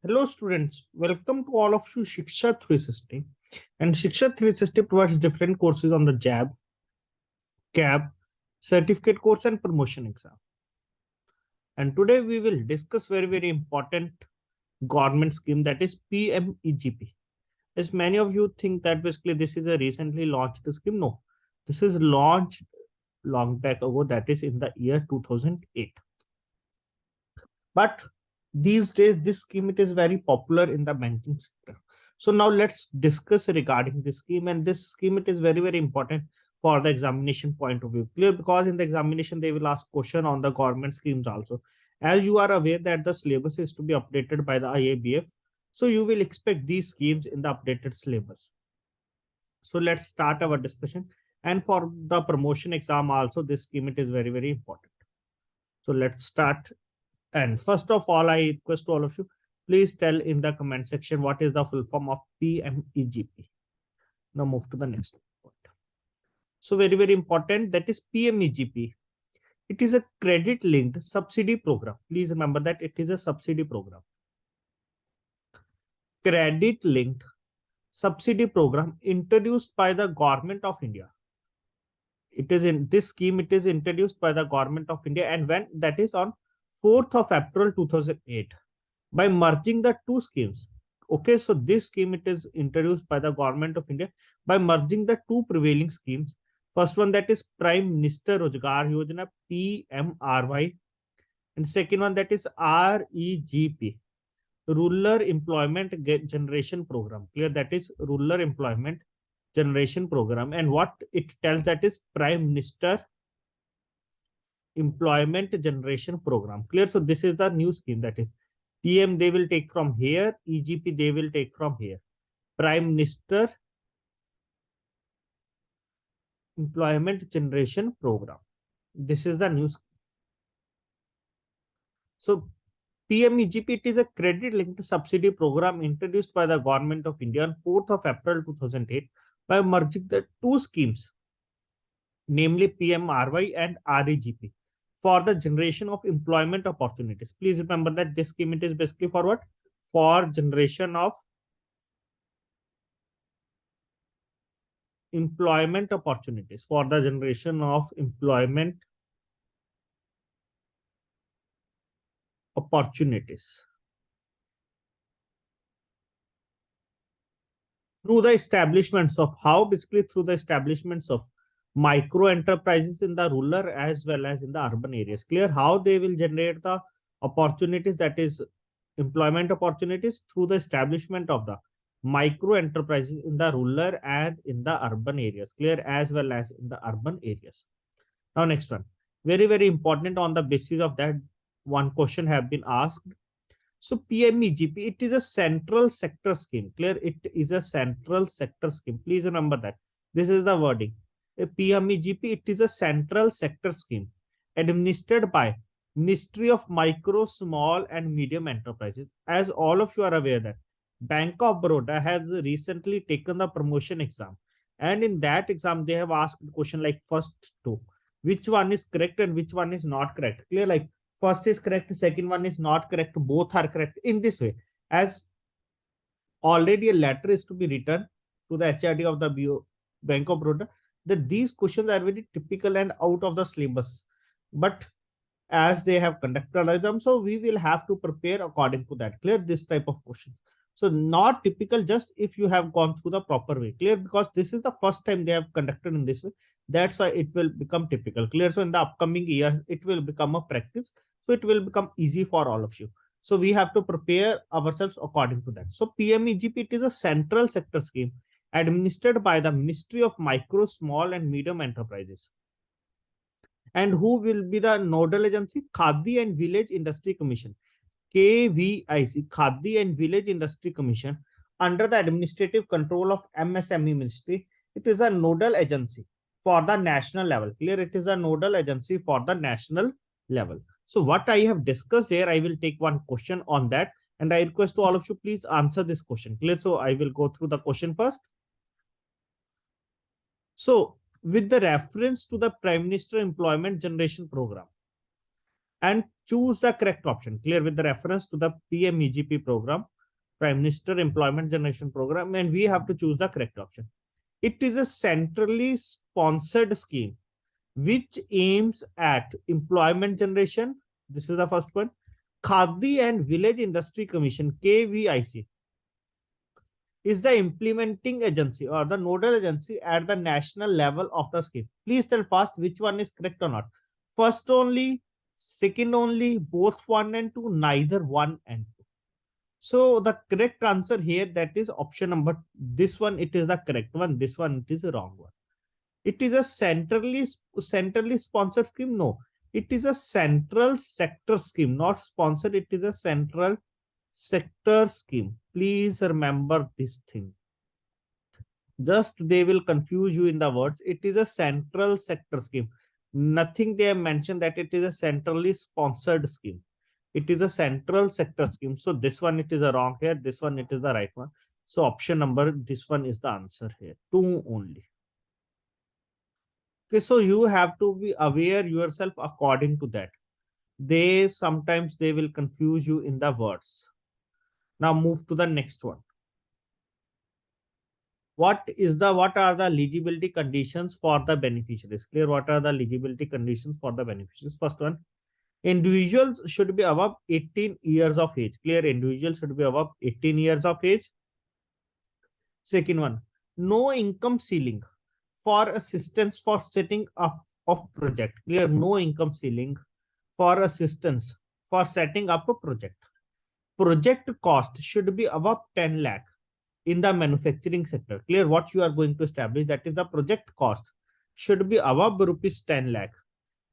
Hello students, welcome to all of you Shiksha 360. And Shiksha 360 provides different courses on the JAB, CAB, certificate course and promotion exam. And today we will discuss very important government scheme, that is Pmegp. As many of you think that basically this is a recently launched scheme. No, this is launched long back ago, that is in the year 2008. But these days this scheme, it is very popular in the banking sector. So now let's discuss regarding this scheme. And this scheme, it is very important for the examination point of view. Clear? Because in the examination they will ask question on the government schemes also. As you are aware that the syllabus is to be updated by the IABF, so you will expect these schemes in the updated syllabus. So let's start our discussion. And for the promotion exam also, this scheme, it is very important. So let's start. And first of all, I request to all of you, please tell in the comment section what is the full form of Pmegp. Now move to the next point. So very important, that is Pmegp. It is a credit linked subsidy program. Please remember that it is a subsidy program. Credit linked subsidy program introduced by the government of India. It is in this scheme, it is introduced by the government of India, and when that is on 4th of April 2008, by merging the two schemes. Okay, so this scheme, it is introduced by the government of India by merging the two prevailing schemes. First one, that is Prime Minister Rozgar Yojana, PMRY, and second one, that is REGP, Rural Employment Generation Program. Clear? That is Rural Employment Generation Program. And what it tells, that is Prime Minister Employment Generation Program. Clear? So this is the new scheme, that is PM they will take from here, EGP they will take from here. Prime Minister Employment Generation Program. This is the new scheme. So PMEGP, it is a credit linked subsidy program introduced by the government of India on 4th of April 2008 by merging the two schemes, namely PMRY and REGP, for the generation of employment opportunities. Please remember that this scheme, it is basically for what? For generation of employment opportunities, for the generation of employment opportunities through the establishments of how? Basically through the establishments of micro enterprises in the rural as well as in the urban areas. Clear? How they will generate the opportunities, that is employment opportunities, through the establishment of the micro enterprises in the rural and in the urban areas. Clear? As well as in the urban areas. Now next one, very important. On the basis of that, one question have been asked. So PMEGP, it is a central sector scheme. Clear? It is a central sector scheme. Please remember that. This is the wording. A PMEGP, it is a central sector scheme administered by Ministry of Micro, Small and Medium Enterprises. As all of you are aware that Bank of Baroda has recently taken the promotion exam. And in that exam, they have asked question like first two. Which one is correct and which one is not correct? Clear? Like first is correct, second one is not correct, both are correct. In this way, as already a letter is to be written to the HRD of the Bank of Baroda, that these questions are very typical and out of the syllabus. But as they have conducted exam, so we will have to prepare according to that. Clear? This type of questions. So not typical just if you have gone through the proper way. Clear? Because this is the first time they have conducted in this way. That's why it will become typical. Clear? So in the upcoming year, it will become a practice. So it will become easy for all of you. So we have to prepare ourselves according to that. So PMEGP, it is a central sector scheme administered by the Ministry of Micro, Small and Medium Enterprises. And who will be the nodal agency? Khadi and Village Industry Commission. KVIC, Khadi and Village Industry Commission, under the administrative control of MSME Ministry. It is a nodal agency for the national level. Clear? It is a nodal agency for the national level. So what I have discussed here, I will take one question on that. And I request to all of you, please answer this question. Clear? So I will go through the question first. So with the reference to the Prime Minister Employment Generation Program and choose the correct option. Clear, with the reference to the PMEGP program, Prime Minister Employment Generation Program, and we have to choose the correct option. It is a centrally sponsored scheme which aims at employment generation. This is the first one. Khadi and Village Industry Commission, KVIC, is the implementing agency or the nodal agency at the national level of the scheme. Please tell fast which one is correct or not. First only, second only, both 1 and 2, neither 1 and 2. So the correct answer here, that is option number, this one, it is the correct one. This one, it is the wrong one. It is a centrally sponsored scheme. No, it is a central sector scheme, not sponsored. It is a central sector scheme. Please remember this thing. Just they will confuse you in the words. It is a central sector scheme. Nothing they have mentioned that it is a centrally sponsored scheme. It is a central sector scheme. So this one, it is a wrong here. This one, it is the right one. So option number, this one is the answer here. 2 only. Okay, so you have to be aware yourself according to that. They sometimes they will confuse you in the words. Now move to the next one. What are the eligibility conditions for the beneficiaries? Clear, what are the eligibility conditions for the beneficiaries? First one, individuals should be above 18 years of age. Clear, individuals should be above 18 years of age. Second one, no income ceiling for assistance for setting up of project. Clear, no income ceiling for assistance for setting up a project. Project cost should be above 10 lakh in the manufacturing sector. Clear, what you are going to establish, that is the project cost should be above rupees 10 lakh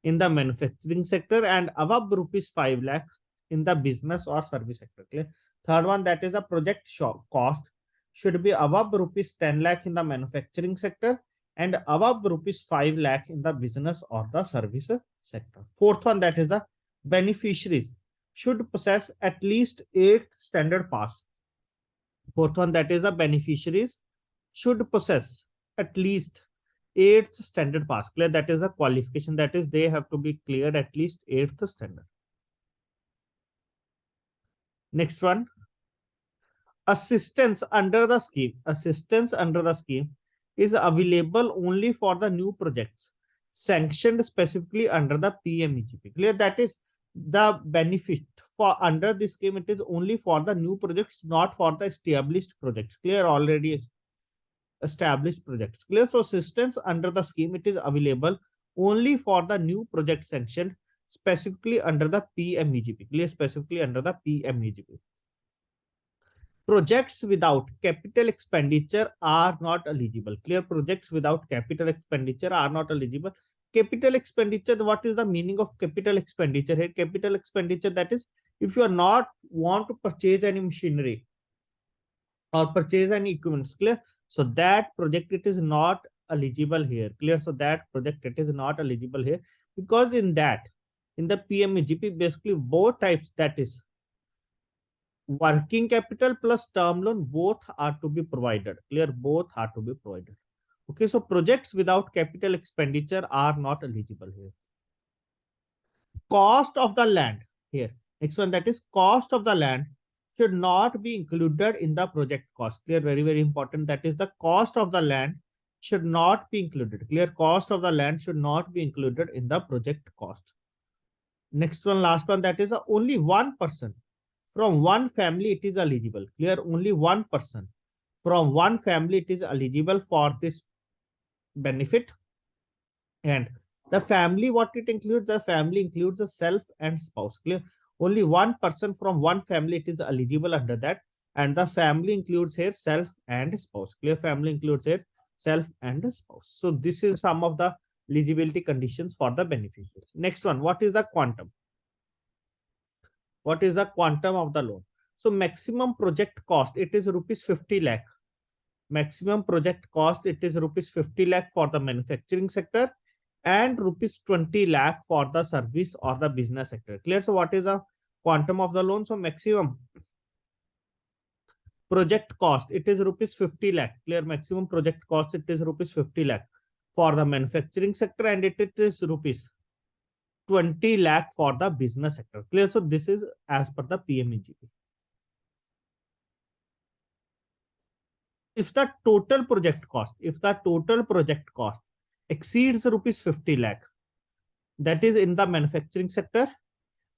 in the manufacturing sector and above rupees 5 lakh in the business or service sector. Clear. Third one, that is the project cost should be above rupees 10 lakh in the manufacturing sector and above rupees 5 lakh in the business or the service sector. Fourth one, that is the beneficiaries should possess at least 8th standard pass. Fourth one, that is the beneficiaries should possess at least 8th standard pass. Clear, that is the qualification, that is they have to be cleared at least 8th standard. Next one, assistance under the scheme. Assistance under the scheme is available only for the new projects sanctioned specifically under the PMEGP. Clear, that is the benefit for under this scheme. It is only for the new projects, not for the established projects. Clear, already established projects. Clear, so assistance under the scheme, it is available only for the new project sanctioned specifically under the PMEGP. Clear, specifically under the PMEGP. Projects without capital expenditure are not eligible. Clear, projects without capital expenditure are not eligible. Capital expenditure, what is the meaning of capital expenditure here? Capital expenditure, that is if you are not want to purchase any machinery or purchase any equipment. Clear, so that project it is not eligible here. Clear, so that project it is not eligible here, because in that, in the PMEGP, basically both types, that is working capital plus term loan, both are to be provided. Clear, both are to be provided. Okay, so projects without capital expenditure are not eligible here. Cost of the land here. Next one, that is cost of the land should not be included in the project cost. Clear, very, very important. That is the cost of the land should not be included. Clear, cost of the land should not be included in the project cost. Next one, last one, that is only one person from one family it is eligible. Clear, only one person from one family it is eligible for this benefit. And the family, what it includes, the family includes a self and spouse. Clear, only one person from one family it is eligible under that, and the family includes here self and spouse. Clear, family includes here self and spouse. So this is some of the eligibility conditions for the beneficiaries. Next one, what is the quantum? What is the quantum of the loan? So maximum project cost, it is rupees 50 lakh. Maximum project cost, it is rupees 50 lakh for the manufacturing sector and rupees 20 lakh for the service or the business sector. Clear, so what is the quantum of the loan? So maximum project cost, it is rupees 50 lakh. Clear, maximum project cost, it is rupees 50 lakh for the manufacturing sector, and it is rupees 20 lakh for the business sector. Clear? So this is as per the Pmegp. If the total project cost exceeds rupees 50 lakh, that is in the manufacturing sector,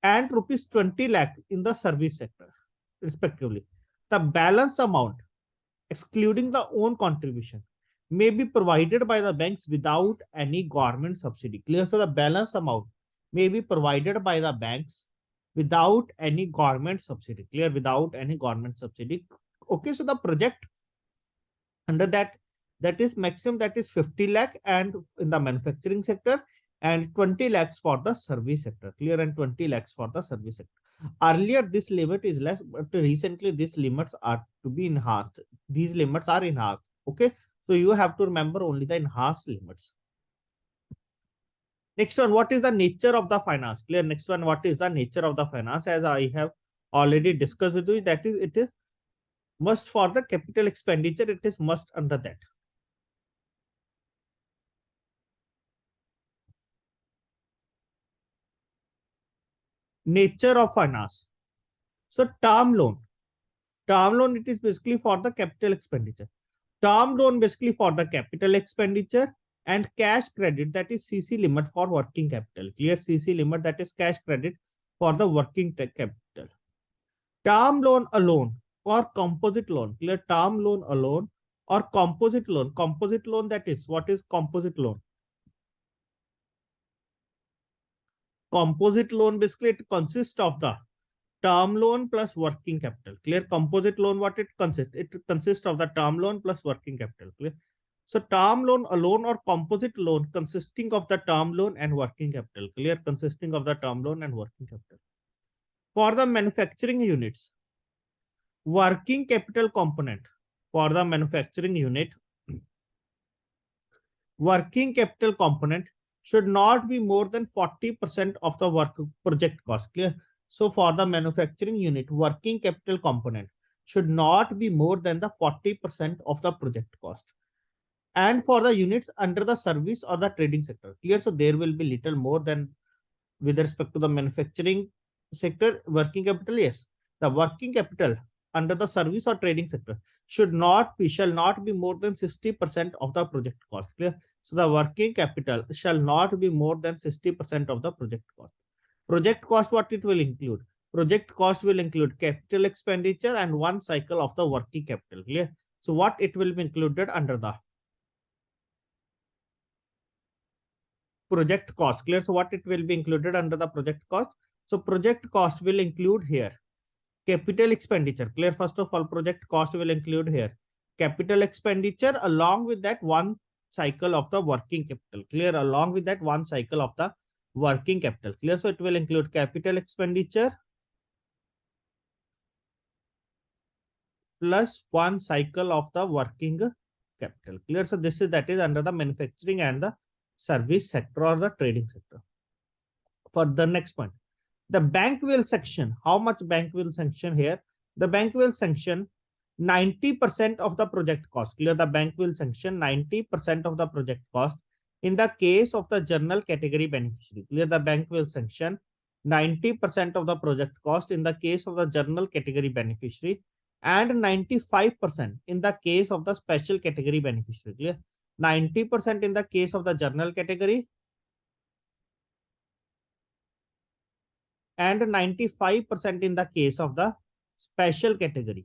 and rupees 20 lakh in the service sector, respectively, the balance amount, excluding the own contribution, may be provided by the banks without any government subsidy. Clear? So the balance amount may be provided by the banks without any government subsidy. Clear? Without any government subsidy. Okay, so the project under that is maximum, that is 50 lakh and in the manufacturing sector, and 20 lakhs for the service sector. Clear? And 20 lakhs for the service sector. Earlier this limit is less, but recently these limits are to be enhanced. These limits are enhanced. Okay, so you have to remember only the enhanced limits. Next one, what is the nature of the finance? Clear? Next one, what is the nature of the finance? As I have already discussed with you, that is, it is must for the capital expenditure, it is must under that. Nature of finance. So term loan, it is basically for the capital expenditure. Term loan basically for the capital expenditure, and cash credit, that is CC limit for working capital. Clear? CC limit, that is cash credit for the working capital. Term loan alone or composite loan. Clear? Term loan alone or composite loan. Composite loan, that is, what is composite loan? Composite loan basically it consists of the term loan plus working capital. Clear? Composite loan, what it consists? It consists of the term loan plus working capital. Clear? So term loan alone or composite loan consisting of the term loan and working capital. Clear? Consisting of the term loan and working capital. For the manufacturing units, working capital component for the manufacturing unit, working capital component should not be more than 40% of the work project cost. Clear? So for the manufacturing unit, working capital component should not be more than the 40% of the project cost. And for the units under the service or the trading sector. Clear? So there will be little more than with respect to the manufacturing sector working capital. Yes, the working capital under the service or trading sector shall not be more than 60% of the project cost. Clear? So the working capital shall not be more than 60% of the project cost. Project cost, what it will include? Project cost will include capital expenditure and one cycle of the working capital. Clear? So what it will be included under the project cost. Clear? So what it will be included under the project cost? So project cost will include here capital expenditure. Clear? First of all, project cost will include here capital expenditure along with that one cycle of the working capital. Clear? Along with that one cycle of the working capital. Clear? So it will include capital expenditure plus one cycle of the working capital. Clear? So this is, that is under the manufacturing and the service sector or the trading sector. For the next point, the bank will sanction. How much bank will sanction here? The bank will sanction 90% of the project cost. Clear? The bank will sanction 90% of the project cost in the case of the general category beneficiary. Clear? The bank will sanction 90% of the project cost in the case of the general category beneficiary, and 95% in the case of the special category beneficiary. Clear? 90% in the case of the general category and 95% in the case of the special category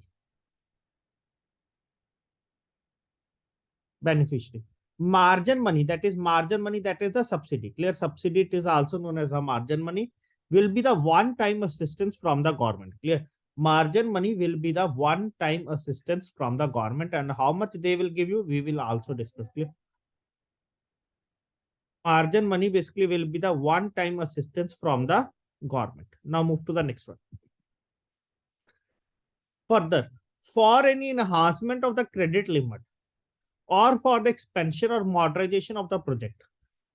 beneficiary. Margin money, that is the subsidy. Clear? Subsidy, it is also known as the margin money, will be the one-time assistance from the government. Clear? Margin money will be the one-time assistance from the government, and how much they will give you, we will also discuss. Clear? Margin money basically will be the one-time assistance from the government. Now move to the next one. Further, for any enhancement of the credit limit or for the expansion or modernization of the project,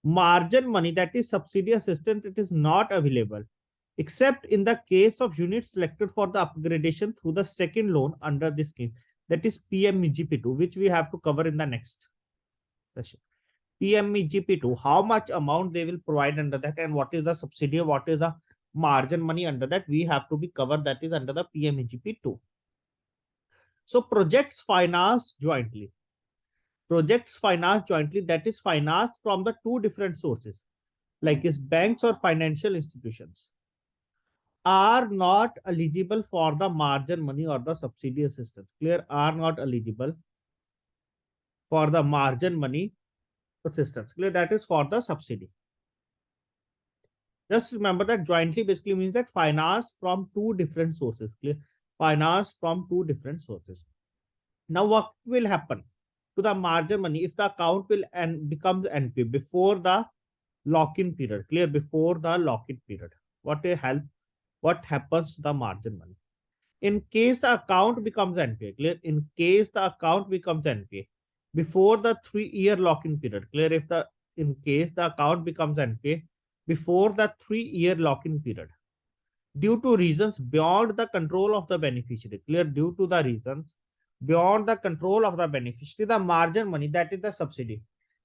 margin money, that is subsidy assistance, it is not available except in the case of units selected for the upgradation through the second loan under this scheme, that is Pmegp2, which we have to cover in the next session. PMEGP2, how much amount they will provide under that, and what is the subsidy, what is the margin money under that, we have to be covered, that is under the PMEGP2. So projects financed jointly. Projects financed jointly, that is financed from the two different sources, like is banks or financial institutions, are not eligible for the margin money or the subsidy assistance. Clear? Are not eligible for the margin money assistance. Clear? That is for the subsidy. Just remember that jointly basically means that finance from two different sources. Clear? Finance from two different sources. Now, what will happen to the margin money if the account will and becomes NP before the lock-in period? Clear? Before the lock-in period, what will help? What happens to the margin money? In case the account becomes NPA, clear? In case the account becomes NPA before the 3-year lock-in period, clear? If the in case the account becomes NPA before the 3-year lock-in period, due to reasons beyond the control of the beneficiary, clear? Due to the reasons beyond the control of the beneficiary, the margin money, that is the subsidy,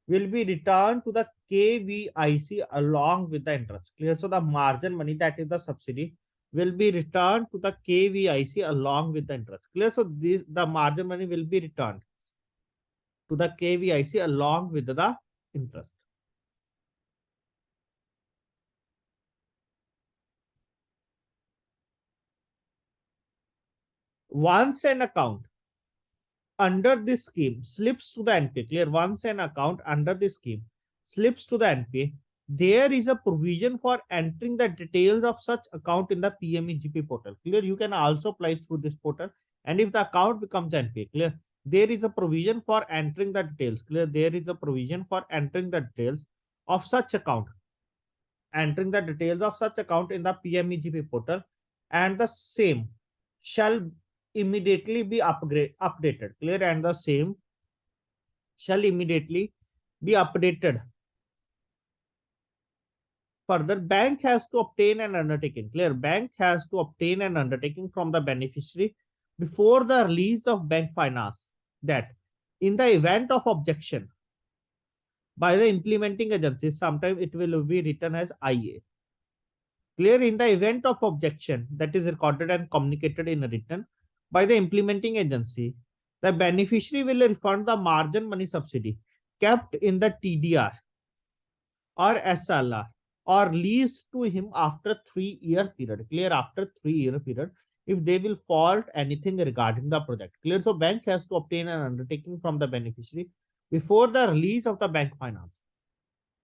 will be returned to the KVIC along with the interest. Clear? So the margin money, that is the subsidy, will be returned to the KVIC along with the interest. Clear? So the margin money will be returned to the KVIC along with the interest. Once an account under this scheme slips to the NPA, clear? Once an account under this scheme slips to the NPA, there is a provision for entering the details of such account in the PMEGP portal. Clear? You can also apply through this portal. And if the account becomes NPA, clear? There is a provision for entering the details. Clear? There is a provision for entering the details of such account. Entering the details of such account in the PMEGP portal, and the same shall immediately be updated. Clear? And the same shall immediately be updated. Further, bank has to obtain an undertaking. Clear? Bank has to obtain an undertaking from the beneficiary before the release of bank finance that in the event of objection by the implementing agency, sometimes it will be written as IA. Clear? In the event of objection that is recorded and communicated in a written by the implementing agency, the beneficiary will refund the margin money subsidy kept in the TDR or SLR or leased to him after 3-year period. Clear? After 3-year period, if they will fault anything regarding the project. Clear? So bank has to obtain an undertaking from the beneficiary before the release of the bank finance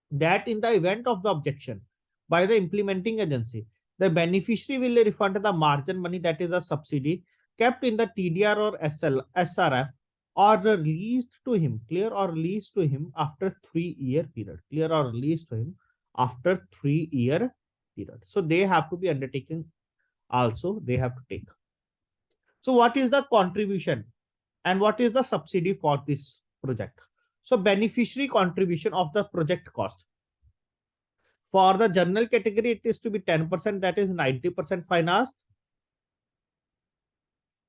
that in the event of the objection by the implementing agency, the beneficiary will refund the margin money, that is a subsidy kept in the TDR or SRF or released to him. Clear? Or released to him after 3-year period. Clear? Or released to him after 3-year period. So they have to be undertaken also, they have to take. So what is the contribution and what is the subsidy for this project? So beneficiary contribution of the project cost. For the general category, it is to be 10%, that is 90% financed.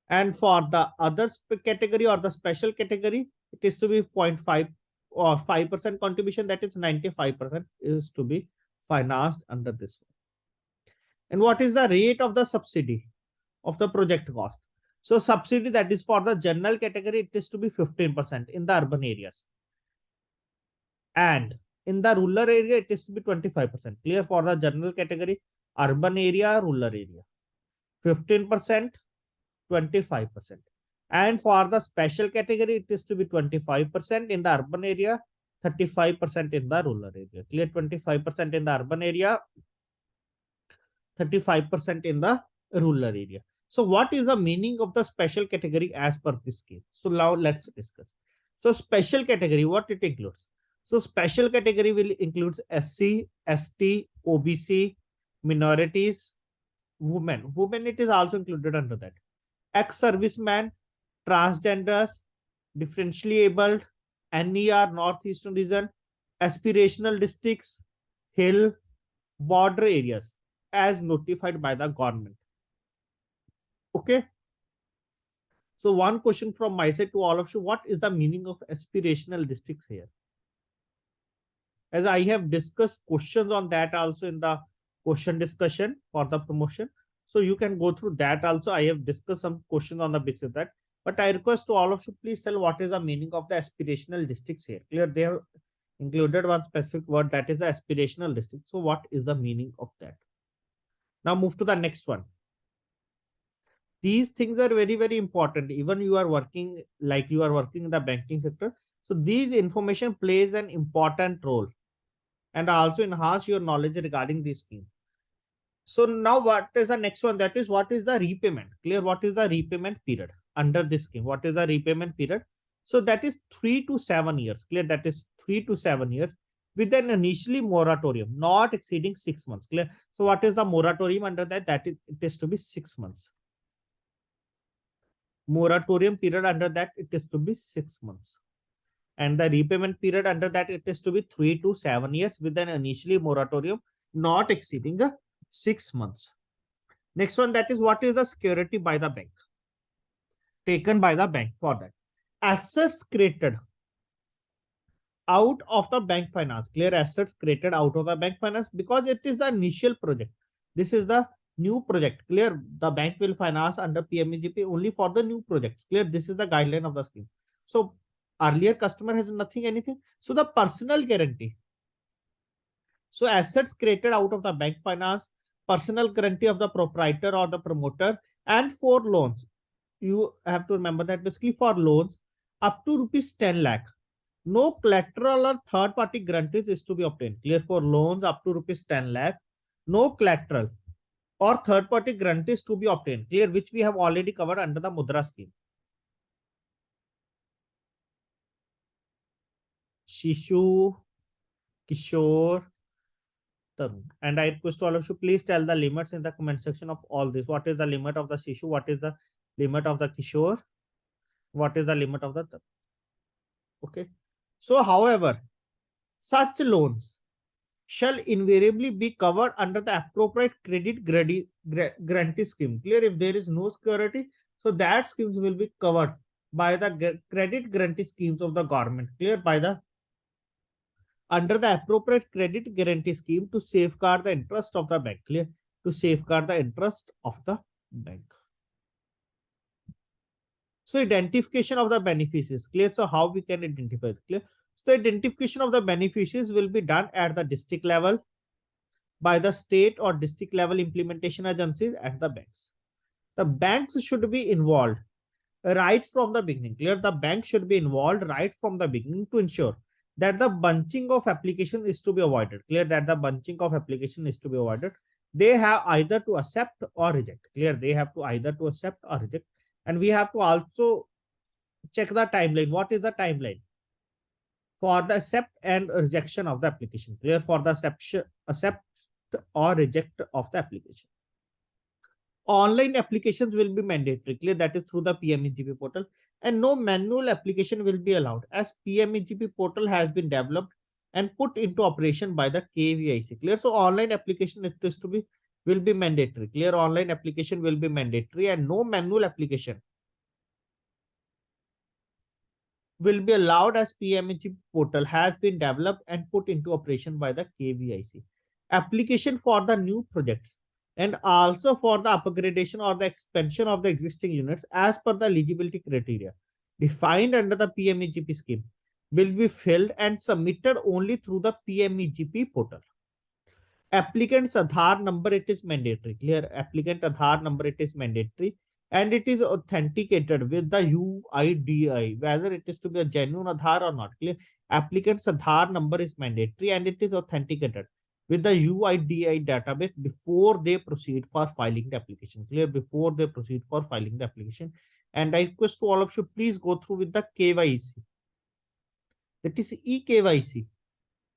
And for the other category or the special category, it is to be 0.5 or 5% contribution, that is 95% is to be financed under this one. And what is the rate of the subsidy of the project cost? So subsidy, that is for the general category, it is to be 15% in the urban areas. And in the rural area, it is to be 25%. Clear? For the general category, urban area, rural area, 15%, 25%. And for the special category, it is to be 25% in the urban area, 35% in the rural area. Clear? 25% in the urban area, 35% in the rural area. So what is the meaning of the special category as per this scheme? So now let's discuss. So special category, what it includes? So special category will includes SC, ST, OBC, minorities, women. Women, it is also included under that. Ex-serviceman, transgenders, differentially abled, NER, Northeastern region, aspirational districts, hill, border areas as notified by the government. Okay. So one question from my side to all of you, what is the meaning of aspirational districts here? as I have discussed questions on that also in the question discussion for the promotion. So you can go through that also. I have discussed some questions on the basis of that. But I request to all of you, please tell what is the meaning of the aspirational districts here. Clear? They have included one specific word, that is the aspirational district. So what is the meaning of that? Now move to the next one. These things are very, very important. Even you are working like you are working in the banking sector. So these information plays an important role and also enhance your knowledge regarding this scheme. So now what is the next one? That is, what is the repayment? Clear? What is the repayment period under this scheme? What is the repayment period? So that is 3 to 7 years. Clear? That is 3 to 7 years with an initially moratorium not exceeding 6 months. Clear? So what is the moratorium under that? That is, it is to be 6 months. Moratorium period under that, it is to be 6 months. And the repayment period under that, it is to be 3 to 7 years with an initially moratorium not exceeding 6 months. Next one, that is, what is the security by the bank taken by the bank for that? Assets created out of the bank finance. Clear? Assets created out of the bank finance, because it is the initial project. This is the new project. Clear? The bank will finance under Pmegp only for the new projects. Clear? This is the guideline of the scheme. So earlier customer has nothing, anything. So the personal guarantee. So assets created out of the bank finance, personal guarantee of the proprietor or the promoter, and for loans. You have to remember that basically for loans up to rupees 10 lakh, no collateral or third party guarantees is to be obtained. Clear? For loans up to rupees 10 lakh, no collateral or third party guarantees to be obtained. Clear? Which we have already covered under the Mudra scheme. Shishu, Kishore, Tarun. And I request all of you, please tell the limits in the comment section of all this. What is the limit of the Shishu? What is the limit of the Kishore? What is the limit of the Tarun? Okay. So, however, such loans shall invariably be covered under the appropriate credit guarantee scheme. Clear? If there is no security, so that schemes will be covered by the credit guarantee schemes of the government. Clear? By the under the appropriate credit guarantee scheme to safeguard the interest of the bank. Clear? To safeguard the interest of the bank. So identification of the beneficiaries. Clear? So how we can identify it? Clear? So the identification of the beneficiaries will be done at the district level by the state or district level implementation agencies at the banks. The banks should be involved right from the beginning. Clear? The bank should be involved right from the beginning to ensure that the bunching of application is to be avoided. Clear? That the bunching of application is to be avoided. They have either to accept or reject. Clear? They have to either to accept or reject. And we have to also check the timeline. What is the timeline for the accept and rejection of the application? Clear? For the accept or reject of the application. Online applications will be mandatory. Clear? That is through the Pmegp portal, and no manual application will be allowed, as Pmegp portal has been developed and put into operation by the KVIC. Clear? So online application it is to be will be mandatory. Clear? Online application will be mandatory, and no manual application will be allowed, as Pmegp portal has been developed and put into operation by the KVIC. Application for the new projects and also for the upgradation or the expansion of the existing units as per the eligibility criteria defined under the Pmegp scheme will be filled and submitted only through the Pmegp portal. Applicant's Aadhaar number, it is mandatory. Clear? Applicant Aadhaar number, it is mandatory, and it is authenticated with the UIDI, whether it is to be a genuine Aadhaar or not. Clear? Applicant's Aadhaar number is mandatory and it is authenticated with the UIDI database before they proceed for filing the application. Clear? Before they proceed for filing the application. And I request to all of you, please go through with the KYC. That is eKYC.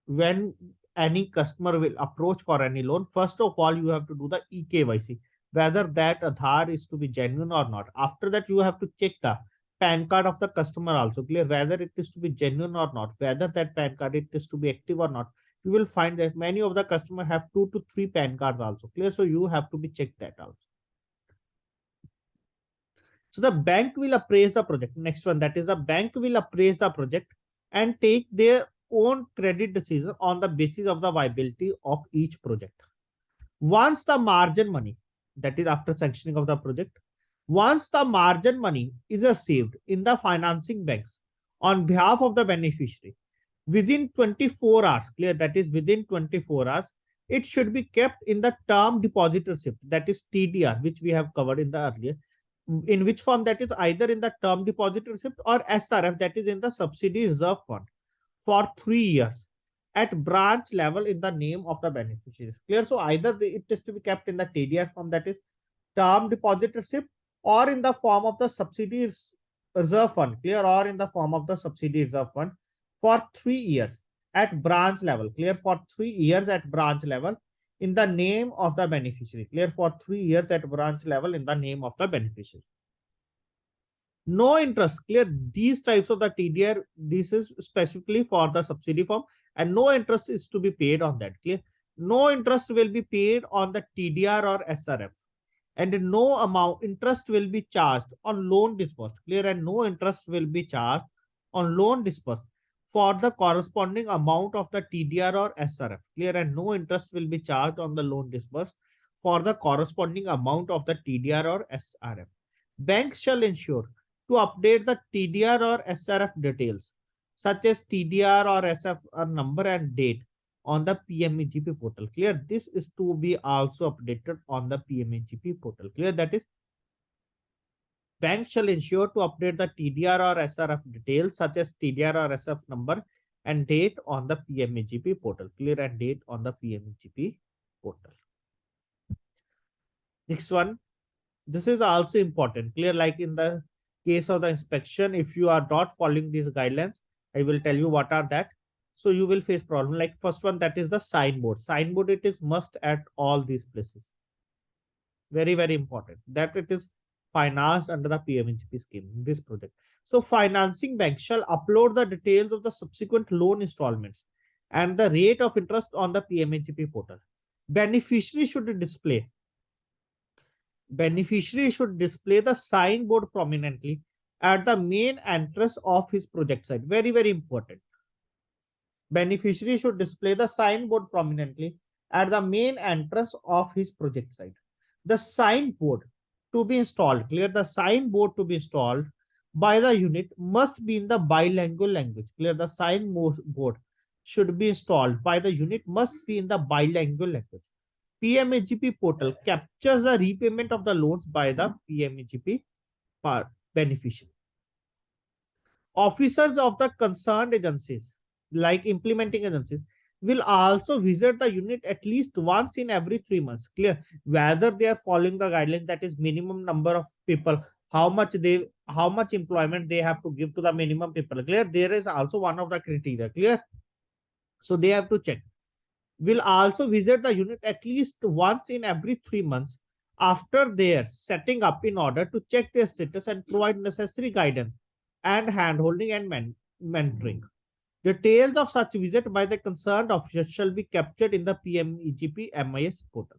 When any customer will approach for any loan, first of all, you have to do the eKYC, whether that Aadhaar is to be genuine or not. After that, you have to check the PAN card of the customer also. Clear? Whether it is to be genuine or not, whether that PAN card it is to be active or not. You will find that many of the customer have 2 to 3 PAN cards also. Clear? So you have to be checked that also. So the bank will appraise the project. Next one, that is the bank will appraise the project and take their own credit decision on the basis of the viability of each project. Once the margin money, that is after sanctioning of the project, once the margin money is received in the financing banks on behalf of the beneficiary, within 24 hours, clear, that is within 24 hours, it should be kept in the term deposit receipt, that is TDR, which we have covered in the earlier. In which form? That is either in the term deposit receipt or SRF, that is in the subsidy reserve fund, for 3 years at branch level in the name of the beneficiaries. Clear? So either it is to be kept in the TDR form, that is term deposit receipt, or in the form of the subsidy reserve fund, clear, or in the form of the subsidy reserve fund for 3 years at branch level, clear, for 3 years at branch level in the name of the beneficiary, clear, for 3 years at branch level in the name of the beneficiary. No interest, clear, these types of the TDR, this is specifically for the subsidy form, and no interest is to be paid on that, clear. No interest will be paid on the TDR or SRF, and no amount interest will be charged on loan disbursed, clear, and no interest will be charged on loan disbursed for the corresponding amount of the TDR or SRF, clear, and no interest will be charged on the loan disbursed for the corresponding amount of the TDR or SRF. Banks shall ensure to update the TDR or SRF details, such as TDR or SRF number and date, on the Pmegp portal, clear. This is to be also updated on the Pmegp portal, clear. That is, banks shall ensure to update the TDR or SRF details, such as TDR or SRF number and date, on the Pmegp portal, clear, and date on the Pmegp portal. Next one, this is also important, clear. Like in the case of the inspection, if you are not following these guidelines, I will tell you what are that. So you will face problem. Like first one, that is the signboard. Signboard, it is must at all these places. Very, very important that it is financed under the Pmegp scheme, this project. So financing bank shall upload the details of the subsequent loan installments and the rate of interest on the Pmegp portal. Beneficiary should display the signboard prominently at the main entrance of his project site. Very, very important. Beneficiary should display the signboard prominently at the main entrance of his project site. The signboard to be installed, clear, the signboard to be installed by the unit must be in the bilingual language, clear. The signboard should be installed by the unit must be in the bilingual language. Pmegp portal captures the repayment of the loans by the Pmegp beneficiary. Officers of the concerned agencies, like implementing agencies, will also visit the unit at least once in every 3 months, clear, whether they are following the guidelines, that is minimum number of people, how much employment they have to give to the minimum people, clear. There is also one of the criteria, clear. So they have to check. Will also visit the unit at least once in every 3 months after their setting up, in order to check their status and provide necessary guidance and handholding and mentoring. Details of such visit by the concerned officer shall be captured in the Pmegp MIS portal.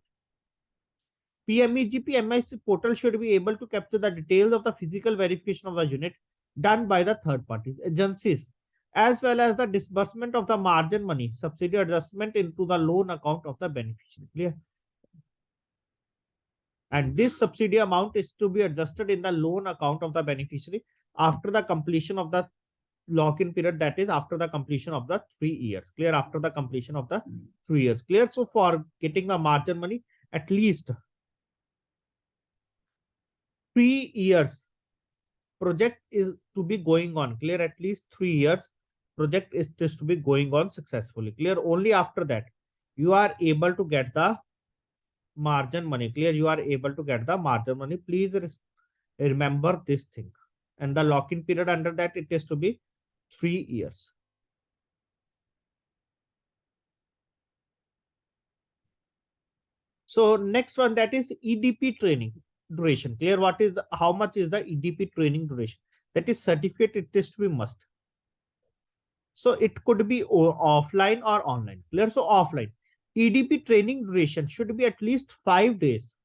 Pmegp MIS portal should be able to capture the details of the physical verification of the unit done by the third parties, agencies, as well as the disbursement of the margin money, subsidy adjustment into the loan account of the beneficiary, clear. And this subsidy amount is to be adjusted in the loan account of the beneficiary after the completion of the lock-in period, that is after the completion of the 3 years, clear, after the completion of the 3 years, clear. So for getting the margin money, at least 3 years project is to be going on, clear. At least 3 years project is just to be going on successfully, clear. Only after that you are able to get the margin money, clear. You are able to get the margin money. Please remember this thing. And the lock-in period under that, it is to be 3 years. So next one, that is EDP training duration, clear. What is how much is the EDP training duration? That is certificate, it is to be must. So it could be offline or online, clear. So offline, EDP training duration should be at least 5 days,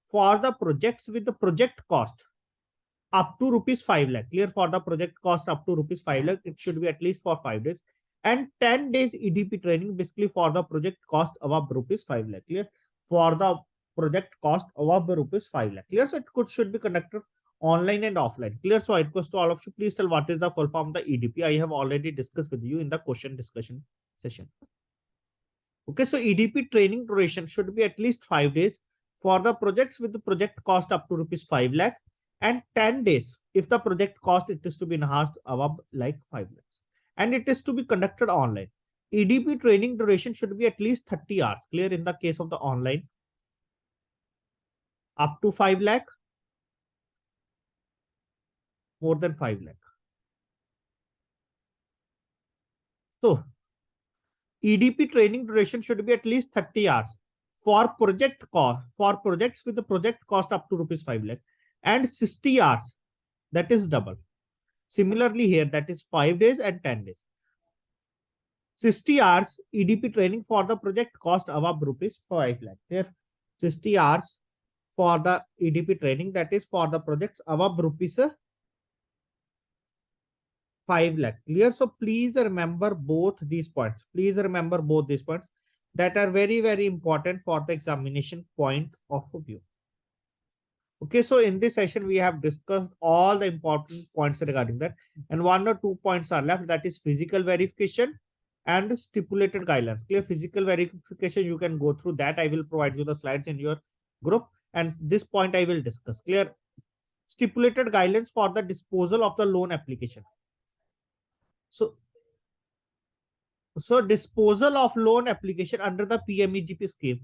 for the projects with the project cost up to rupees 5 lakh. Clear? For the project cost up to rupees 5 lakh, it should be at least for 5 days. And 10 days EDP training, basically for the project cost above rupees 5 lakh. Clear? For the project cost above rupees 5 lakh. Clear? So it should be conducted online and offline. Clear? So I request to all of you, please tell what is the full form of the EDP. I have already discussed with you in the question discussion session. Okay, so EDP training duration should be at least 5 days for the projects with the project cost up to rupees 5 lakh, and 10 days if the project cost it is to be enhanced above like 5 lakhs, and it is to be conducted online. EDP training duration should be at least 30 hours. Clear? In the case of the online, up to 5 lakh, more than 5 lakh. So EDP training duration should be at least 30 hours for project cost, for projects with the project cost up to rupees 5 lakh, and 60 hours, that is double. Similarly here, that is 5 days and 10 days. 60 hours EDP training for the project cost above rupees 5 lakh. Here 60 hours for the EDP training, that is for the projects above rupees 5 lakh. Clear? So please remember both these points. Please remember both these points that are very, very important for the examination point of view. Okay, so in this session, we have discussed all the important points regarding that. And 1 or 2 points are left, that is physical verification and stipulated guidelines. Clear? Physical verification, you can go through that. I will provide you the slides in your group. And this point I will discuss. Clear? Stipulated guidelines for the disposal of the loan application. So disposal of loan application under the Pmegp scheme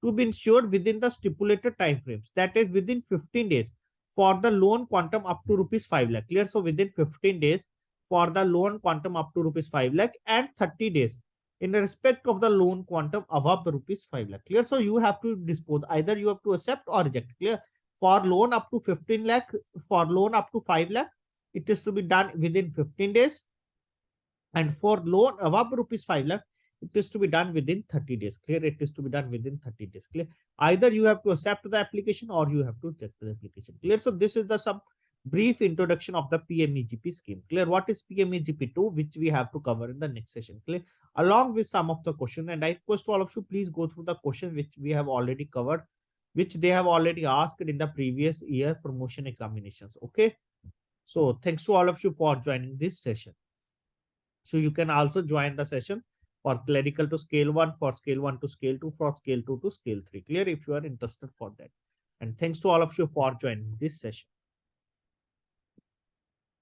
to be ensured within the stipulated time frames, that is within 15 days for the loan quantum up to rupees 5 lakh. Clear? So within 15 days for the loan quantum up to rupees 5 lakh, and 30 days in respect of the loan quantum above the rupees 5 lakh. Clear? So you have to dispose, either you have to accept or reject. Clear? For loan up to 15 lakh, for loan up to 5 lakh, it is to be done within 15 days. And for loan above rupees 5 lakh, it is to be done within 30 days. Clear? It is to be done within 30 days. Clear? Either you have to accept the application or you have to reject the application. Clear? So this is the some brief introduction of the Pmegp scheme. Clear? What is Pmegp2, which we have to cover in the next session. Clear? Along with some of the question, and I request all of you, please go through the questions which we have already covered, which they have already asked in the previous year promotion examinations. Okay. So thanks to all of you for joining this session. So you can also join the session for clerical to scale 1, for scale 1 to scale 2, for scale 2 to scale 3. Clear? If you are interested for that. And thanks to all of you for joining this session.